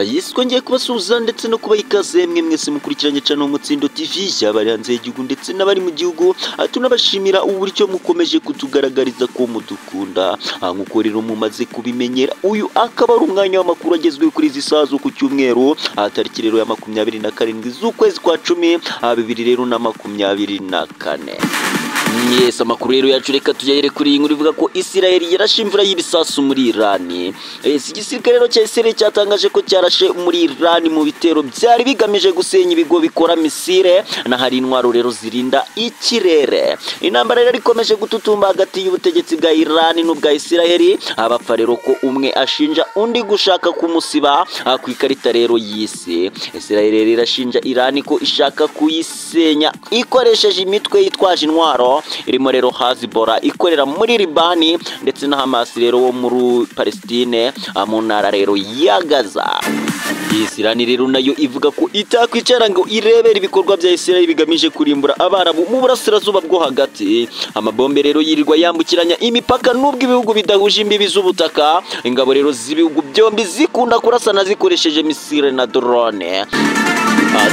yiswe ngiye kubasuhuza ndetse no kubaha ikaze mwese mukurikiranye cyane Umutsindo TV y'abari hanze y'igihugu ndetse n'abari mu gihugu. Tunabashimira uburyo mukomeje kutugaragariza ko mudukunda, nkuko rero mumaze kubimenyera. Uyu akaba ari umwanya w'amakuru agezweho kuri izi saha zo ku cyumweru, tariki rero ya 27 z'ukwezi kwa 10 2024. Yes, amakuru rero yacu reka tujyere kuri iyi nkuru ivuga ko Israel yarashe imvura y'ibisasu muri Iran. Igisirikare rero cya Israel cyatangaje ko cyarashe muri Iran mu bitero byari bigamije gusenya ibigo bikora misile na hari intwaro rero zirinda ikirere. Intambara rero ikomeje gututumba hagati y'ubutegetsi bwa Iran n'ubwa Israel, abapfa rero ko umwe ashinja undi gushaka kumusiba ku ikarita rero y'isi. Israel rero irashinja Iran ko ishaka kuyisenya ikoresheje imitwe yitwaje intwaro irimo rero Hezbollah ikorera muri Libani ndetse na Hamas rero wo muri Palestine mu ntara rero ya Gaza. Israel rero nayo ivuga ko itakwicara ngo irebera ibikorwa bya Israel bigamije kurimbura abarabu mu burasirazuba bwo hagati. Amabombe rero yirirwa yambukiranya imipaka n'ubwo ibihugu bidahuje imbibi z'ubutaka. Ingabo rero z'ibihugu byombi zikunda kurasana zikoresheje misile na drone.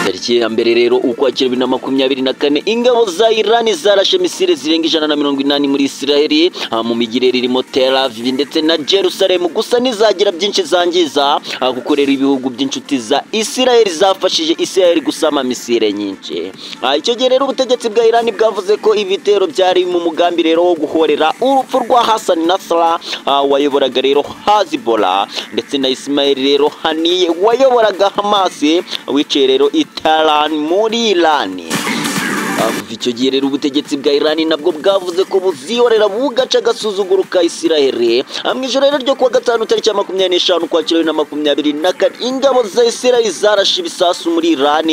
Tariki ya mbere rero ukwakira 2024 ingabo za Iran zarashe misile zirenga 180 muri Israel mu migirere irimo Tel Aviv ndetse na Jerusalem, gusa nizagira byinshi zangiza kuko rero ibihugu by'inshuti za Israel zafashije Israel gusama misile nyinshi. Icyo gihe rero ubutegetsi bwa Iran bwavuze ko ibitero byari mu mugambi rero wo guhorera urupfu rwa Hassan Nasrallah wayoboraga rero Hezbollah ndetse na Ismail rero Haniyeh wayoboraga Hamas wiciye rero Tehran muri Iran. Icyo gihe rero ubutegetsi bwa Iran nabwo bwavuze ko buzihorera bugaca agasuzuguro ka Israel. Ijoro rero ryo kuwa gatanu tariki ya 25 ukwakira 2024 ingabo za Israel zarashe ibisasu muri Iran,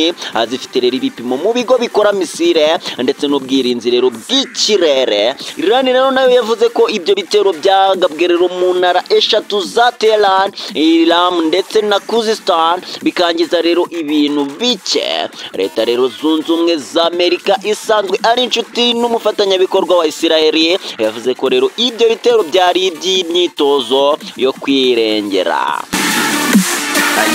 zifite rero ibipimo mu bigo bikora misile ndetse n'ubwirinzi rero bw'ikirere. Iran rero nayo yavuze ko ibyo bitero byagabwe rero mu ntara eshatu za Tehran, Ilam ndetse na Khuzestan bikangiza rero ibintu bike. Leta rero zunze ubumwe za Amerika isanzwe ari inshuti n'umufatanyabikorwa wa Israel yavuze ko rero ibyo bitero byari iby'imyitozo yo kwirengera.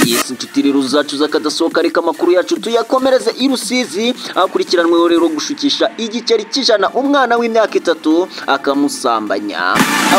Yes, inshuti rero zacu zakadasohoka, reka amakuru yacu tuyakomereze i Rusizi. Akurikiranwe rero gushukisha igiceri cy'ijana umwana w'imyaka 3 akamusambanya.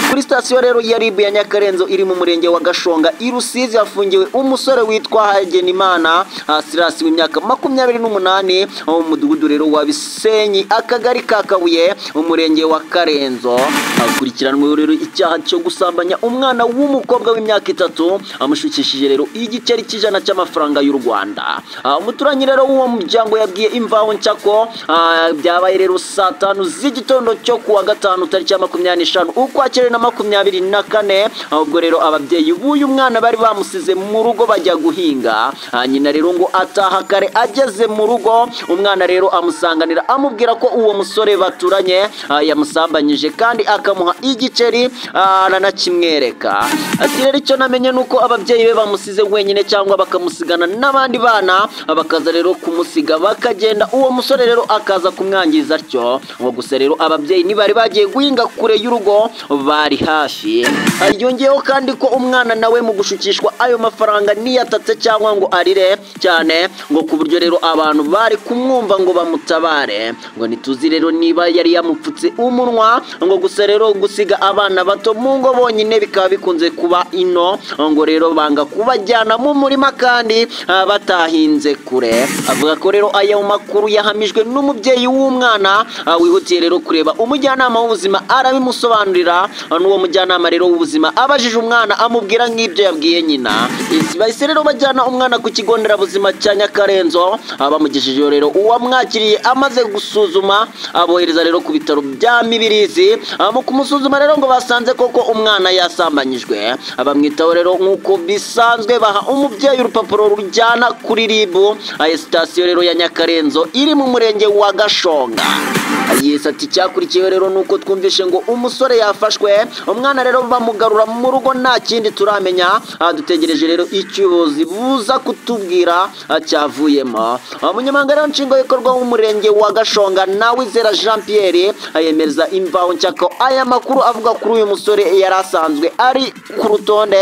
Kuri sitasiyo rero ya RIB ya Nyakarenzo iri mu murenge wa Gashonga i Rusizi hafungiwe umusore witwa Hagenimana Silas w'imyaka 28 mu mudugudu rero wa Bisenyi akagari ka Kabuye umurenge wa Karenzo. Akurikiranwe rero icyaha cyo gusambanya umwana w'umukobwa w'imyaka 3 amushukishije rero igiceri cy'ijana cy'amafaranga y'u Rwanda. Umuturanyi rero w'uwo muryango yabwiye Imvaho Nshya ko byabaye rero saa 5 z'igitondo cyo kuwa gatanu tariki ya 25 ukwakira 2024. Ubwo rero ababyeyi b'uyu mwana bari bamusize mu rugo bajya guhinga. Nyina rero ngo ataha kare, ageze mu rugo umwana rero amusanganira amubwira ko uwo musore baturanye yamusambanyije kandi akamuha igiceri aranakimwereka. Ati rero icyo namenye nuko ababyeyi be bamusize wenyine cyangwa bakamusigana n'abandi bana, bakaza rero kumusiga bakagenda. Uwo musore rero akaza kumwangiza atyo. Ngo gusa rero ababyeyi nibari bagiye guhinga kure y'urugo bari hafi. Yongeyeho kandi ko umwana nawe mu gushukishwa ayo mafaranga niyatatse cyangwa ngo arire cyane ngo ku buryo rero abantu bari kumwumva ngo bamutabare. Ngo nituzi rero niba yari yamupfutse umunwa. Ngo gusa rero gusiga abana bato mu ngo bonyine bikaba bikunze kuba ino. Ngo rero banga kubajyana mu murima kandi batahinze kure. Avuga ko rero aya makuru yahamijwe n'umubyeyi w'umwana wihutiye rero kureba umujyanama w'ubuzima arabimusobanurira. N'uwo mujyanama rero w'ubuzima abajije umwana amubwira nk'ibyo yabwiye nyina. Bahise rero bajyana umwana ku kigo nderabuzima cya Nyakarenzo. Bamugejejeyo rero uwamwakiriye amaze gusuzuma abohereza rero ku bitaro bya Mibirizi. Mu kumusuzuma rero ngo basanze koko umwana yasambanyijwe. Bamwitaho rero nk'uko bisanzwe baha umubyeyi urupapuro rujyana kuri RIB. Sitasiyo rero ya Nyakarenzo iri mu murenge wa Gashonga. Yes, ati cyakurikiye rero nuko twumvishe ngo umusore yafashwe. Umwana rero bamugarura mu rugo nta kindi turamenya. Dutegereje rero icyubuzi buza kutubwira cyavuyemo. Umunyamabanga rero nshingwabikorwa w'umurenge wa Gashonga Nawizera Jean Pierre ayemeza Imvaho Nshya ko aya makuru avuga kuri uyu musore yari asanzwe ari ku rutonde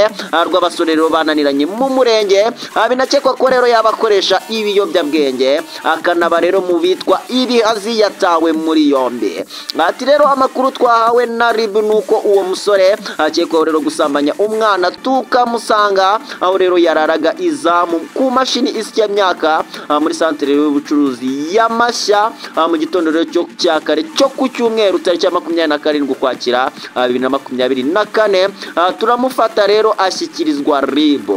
rw'abasore rero bananiranye mu mu murenge binakekwa ko rero yabakoresha ibiyobyabwenge akanaba rero mu bitwa ibihazi yatawe muri yombi. Ati rero amakuru twahawe na RIB nuko uwo musore akekwaho rero gusambanya umwana tukamusanga aho rero yararaga izamu ku mashini isya myaka muri santere y'ubucuruzi y'Amashya mu gitondo rero cyo cyakare cyo ku cyumweru tariki ya 27 Ukwakira 2024. Turamufata rero ashyikirizwa RIB.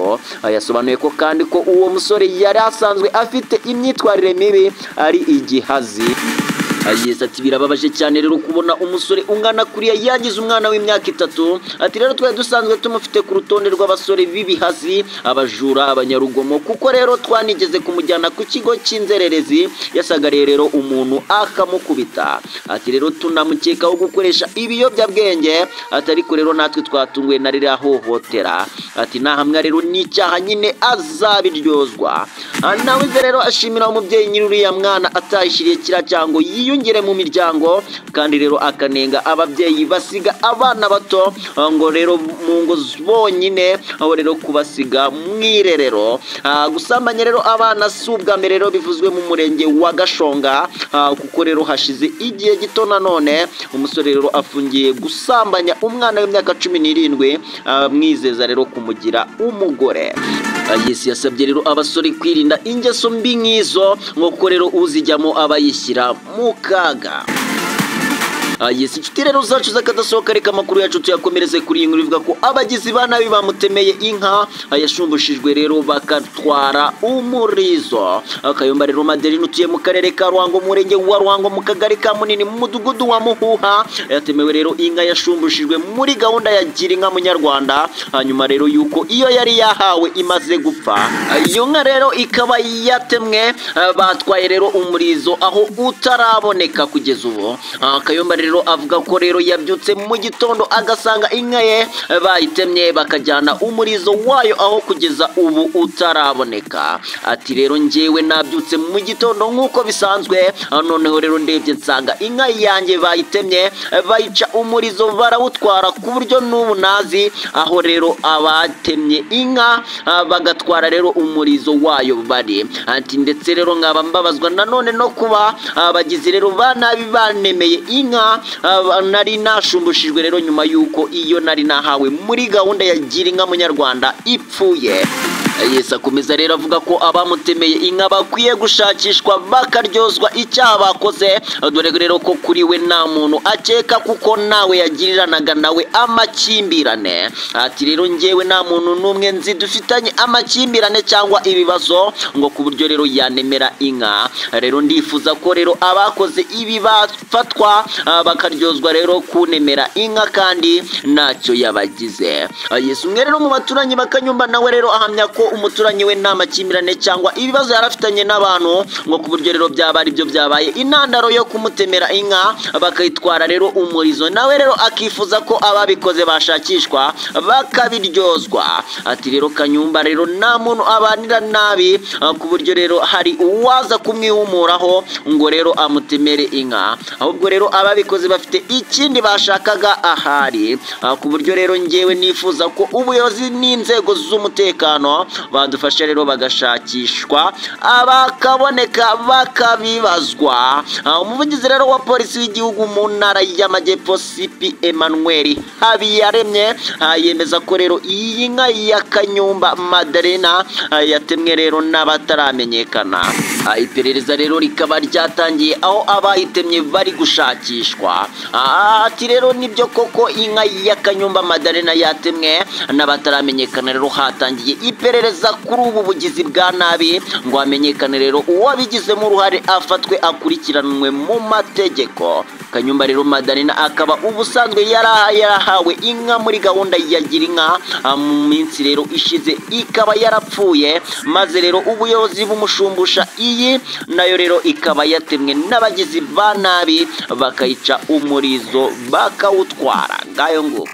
Yasobanuye ko kandi ko uwo musore yari asanzwe afite imyitwarire mibi ari igihazi. Yes, ati birababaje cyane rero kubona umusore ungana kuriya yagize umwana w'imyaka 3. Ati rero twe dusanzwe tumufite ku rutonde rw'abasore bibihazi, abajura, abanyarugomo, kuko rero twanigeze kumujyana ku kigo cy'inzererezi yasagariye rero umuntu akamukubita. Ati rero tunamukekaho gukoresha ibiyobyabwenge, ati ariko rero natwe twatunguwe na rira hohotera. Ati nahamwe rero n'icyaha nyine azabiryozwa. Nawe rero ashimira umubyeyi nyiruriya mwana atayishiriye kira cyango yiyongere mu miryango, kandi rero akanenga ababyeyi basiga abana bato ngo rero mu ngo bonyine, aho rero kubasiga mwirerero. Gusambanya rero abana si ubwa mbere rero bivuzwe mu murenge wa Gashonga, kuko rero hashize igihe gito nanone umusore rero afungiye gusambanya umwana w'imyaka 17 mwizeza rero kumugira umugore. Yes, yasabye rero abasore kwirinda ingeso mbi nk'izo nk'uko rero uzijyamo abayishyira mu kaga. Yes, inshuti rero zacu zakadasohoka, reka amakuru yacu tuyakomereze kuri iyi nkuru ivuga ko abagizi ba nabi bamutemeye inka yashumbushijwe rero bakatwara umurizo. Kayumba rero Madeline utuye mu karere ka Ruhango murenge wa Ruhango mu kagari ka Munini mu mudugudu wa Muhuha yatemewe rero inka yashumbushijwe muri gahunda ya Girinka Munyarwanda, hanyuma rero yuko iyo yari yahawe imaze gupfa. Iyo nka rero ikaba yatemwe, batwaye rero umurizo aho utaraboneka kugeza ubu. Kayumba rero avuga ko rero yabyutse mu gitondo agasanga inka ye bayitemye bakajyana umurizo wayo aho kugeza ubu utaraboneka. Ati rero njyewe nabyutse mu gitondo nk'uko bisanzwe, noneho rero ndebye nsanga inka yanjye bayitemye bayica umurizo barawutwara, ku buryo n'ubu nazi aho rero abatemye inka bagatwara rero umurizo wayo bari. Ati ndetse rero nkaba mbabazwa nanone no kuba abagizi rero banabi banemeye inka nari nashumbushijwe rero nyuma yuko iyo nari nahawe muri gahunda ya Girinka Munyarwanda ipfuye. Yes, akomeza rero avuga ko abamutemeye inka bakwiye gushakishwa bakaryozwa icyaha bakoze, dore rero ko kuri we nta muntu akeka kuko nawe yagiriranaga nawe amakimbirane. Ati rero njyewe nta muntu n'umwe nzi dufitanye amakimbirane cyangwa ibibazo ngo ku buryo rero yanemera inka. Rero ndifuza ko rero abakoze ibi bafatwa bakaryozwa rero kunemera inka kandi ntacyo yabagize. Yes, umwe rero mu baturanyi bakanyumba nawe rero ahamya ko umuturanyi we nta makimbirane cyangwa ibibazo yarafitanye n'abantu ngo ku buryo rero byaba ari byo byabaye intandaro yo kumutemera inka bakayitwara rero umurizo. Nawe rero akifuza ko ababikoze bashakishwa bakabiryozwa. Ati rero Kanyumba rero nta muntu abanira nabi ku buryo rero hari uwaza kumwihumuraho ngo rero amutemere inka, ahubwo rero ababikoze bafite ikindi bashakaga ahari. Ku buryo rero njyewe nifuza ko ubuyobozi n'inzego z'umutekano badufasha rero bagashakishwa abakaboneka bakabibazwa. Umuvugizi rero wa polisi w'igihugu mu ntara y'Amajyepfo CP Emmanuel Habiyaremye yemeza ko rero iyi nka ya Kanyumba Madeline yatemwe rero n'abataramenyekana. Iperereza rero rikaba ryatangiye aho abahitemye bari gushakishwa. Ati rero nibyo koko inka ya Kanyumba Madeline yatemwe n'abataramenyekana, rero hatangiye iperereza kuri ubu bugizi bwa nabi ngo hamenyekane rero uwabigizemo uruhare afatwe akurikiranwe mu mategeko. Kanyumba rero Madeline akaba ubusanzwe yarahawe inka muri gahunda ya Girinka mu minsi rero ishize ikaba yarapfuye, maze rero ubuyobozi bumushumbusha iyi nayo rero ikaba yatemwe n'abagizi ba nabi bakayica umurizo bakawutwara. Ngayo nguko.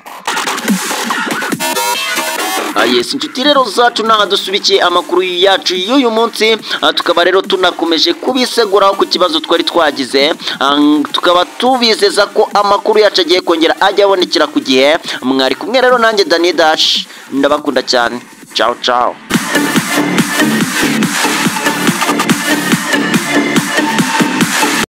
Yes, inshuti rero zacu naha dusubikiye amakuru yacu y'uyu munsi, tukaba rero tunakomeje kubiseguraho ku kibazo twari twagize, tukaba tubizeza ko amakuru yacu agiye kongera ajya abonekera ku gihe. Mwari kumwe rero nanjye Dani Dash, ndabakunda cyane. Ciao ciao.